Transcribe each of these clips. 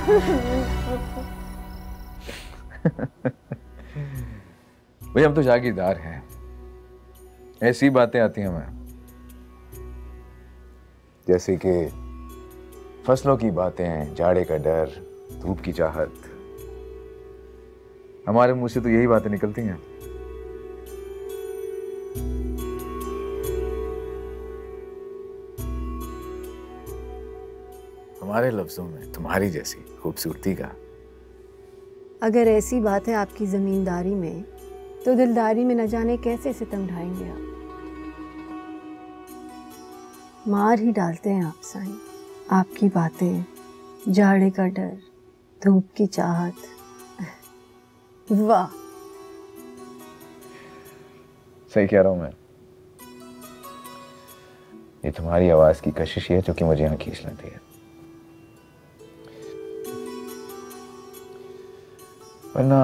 भाई हम तो जागीरदार हैं, ऐसी बातें आती हैं हमें, जैसे कि फसलों की बातें, जाड़े का डर, धूप की चाहत। हमारे मुंह से तो यही बातें निकलती हैं। हमारे लफ्जों में तुम्हारी जैसी खूबसूरती का। अगर ऐसी बात है आपकी जमींदारी में, तो दिलदारी में न जाने कैसे सितम ढाएंगे आप। मार ही डालते हैं आप साईं। आपकी बातें, जाड़े का डर, धूप की चाहत, वाह। सही कह रहा हूं मैं। ये तुम्हारी आवाज की कशिश है जो कि मुझे यहाँ खींच लेती है। वरना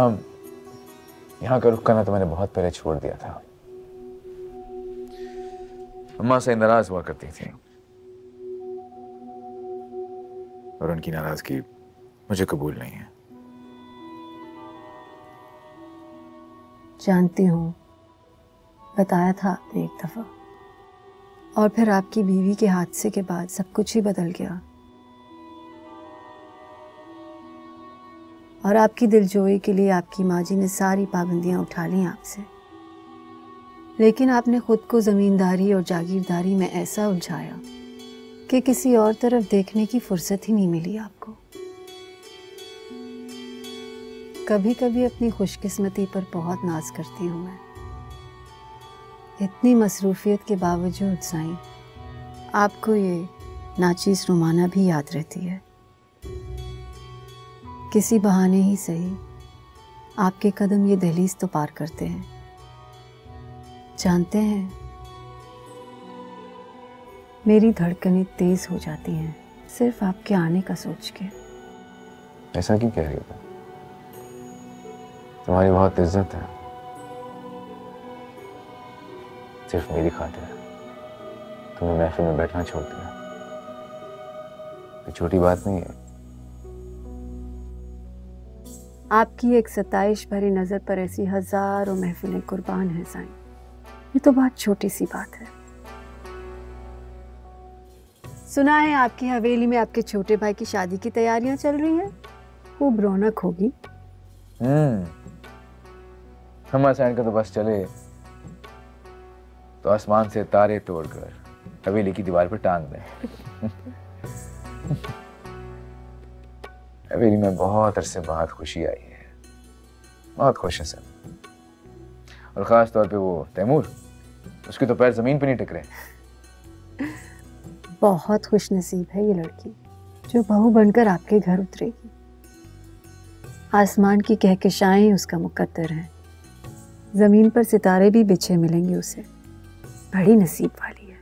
यहाँ का रुख करना तो मैंने बहुत पहले छोड़ दिया था। अम्मा से नाराज हुआ करती थी और उनकी नाराजगी मुझे कबूल नहीं है। जानती हूँ, बताया था आपने एक दफा। और फिर आपकी बीवी के हादसे के बाद सब कुछ ही बदल गया। और आपकी दिलजोई के लिए आपकी माँ जी ने सारी पाबंदियां उठा ली आपसे। लेकिन आपने खुद को जमींदारी और जागीरदारी में ऐसा उलझाया कि किसी और तरफ देखने की फुर्सत ही नहीं मिली आपको। कभी कभी अपनी खुशकिस्मती पर बहुत नाज करती हूँ मैं। इतनी मसरूफियत के बावजूद साईं, आपको ये नाचीज रुमाना भी याद रहती है। किसी बहाने ही सही आपके कदम ये दहलीज तो पार करते हैं। जानते हैं, मेरी धड़कनें तेज हो जाती हैं सिर्फ आपके आने का सोच के। ऐसा क्यों कह रही हो? तुम्हारी बहुत इज्जत है, सिर्फ मेरी खातिर तुम्हें महफिल में बैठना छोड़ दिया। कोई छोटी बात नहीं है। आपकी एक सताइश भरी नजर पर ऐसी हजारों महफिलें कुर्बान हैं साईं। ये तो बहुत छोटी सी बात है। सुना है आपकी हवेली में आपके छोटे भाई की शादी की तैयारियां चल रही हैं। खूब रौनक होगी। हमारे साइड का तो बस चले तो आसमान से तारे तोड़कर हवेली की दीवार पर टांग दें। हवेली में बहुत अरसे बाद खुशी आई है, बहुत खुश है सब। और खास तौर पे वो तैमूर, उसके तो पैर जमीन पे नहीं टिक रहे। बहुत खुश नसीब है ये लड़की जो बहू बनकर आपके घर उतरेगी। आसमान की कहकशाएं उसका मुकद्दर है। जमीन पर सितारे भी बिछे मिलेंगे उसे। बड़ी नसीब वाली है।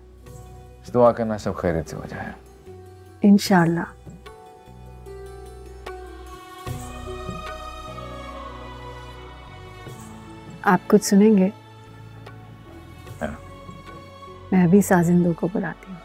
दुआ करना सब खैरियत से हो जाए इंशाअल्लाह। आप कुछ सुनेंगे? हाँ। मैं अभी साजिंदों को बुलाती हूँ।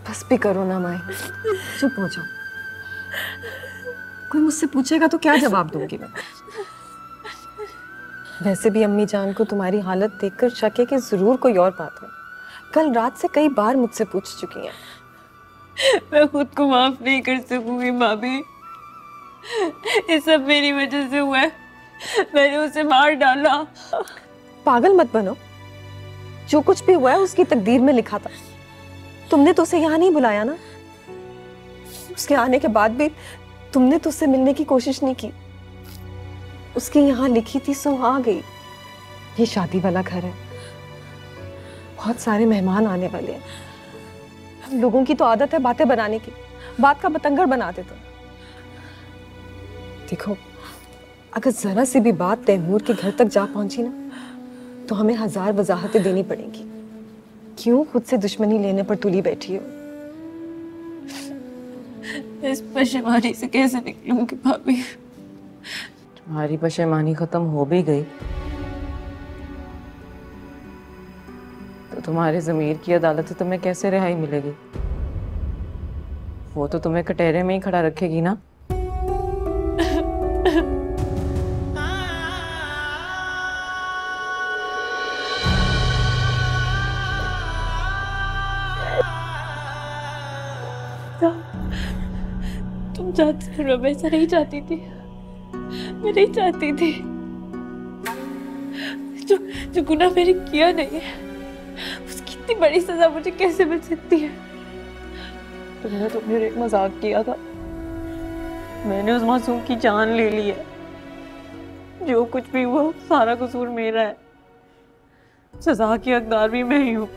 बस भी करो ना माए, चुप हो जाओ। कोई मुझसे पूछेगा तो क्या जवाब दूंगी मैं? वैसे भी अम्मी जान को तुम्हारी हालत देखकर शक है कि जरूर कोई और बात है। कल रात से कई बार मुझसे पूछ चुकी हैं। मैं खुद को माफ नहीं कर सकूंगी भाभी। ये सब मेरी वजह से हुआ है। मैंने उसे मार डाला। पागल मत बनो। जो कुछ भी हुआ है उसकी तकदीर में लिखा था। तुमने तो उसे यहाँ नहीं बुलाया ना। उसके आने के बाद भी तुमने तो उससे मिलने की कोशिश नहीं की। उसके यहाँ लिखी थी सो आ गई। ये शादी वाला घर है, बहुत सारे मेहमान आने वाले हैं। हम लोगों की तो आदत है बातें बनाने की, बात का बतंगड़ बना देते। देखो, अगर जरा सी भी बात तैमूर के घर तक जा पहुंची ना तो हमें 1000 वजाहतें देनी पड़ेंगी। क्यों खुद से दुश्मनी लेने पर तुली बैठी हो? इस पशेमानी से कैसे निकलूंगी भाभी? तुम्हारी पशेमानी खत्म हो भी गई तो तुम्हारे ज़मीर की अदालत से तुम्हें कैसे रिहाई मिलेगी? वो तो तुम्हें कटहरे में ही खड़ा रखेगी ना। तुम चाहती थी, मैं ऐसा नहीं चाहती थी। मैं नहीं चाहती थी। जो गुनाह मैंने किया नहीं है उसकी इतनी बड़ी सजा मुझे कैसे मिल सकती है? तुमने तो मेरे एक मजाक किया था। मैंने उस मासूम की जान ले ली है। जो कुछ भी हुआ सारा कसूर मेरा है। सजा की हकदार भी मैं ही हूँ।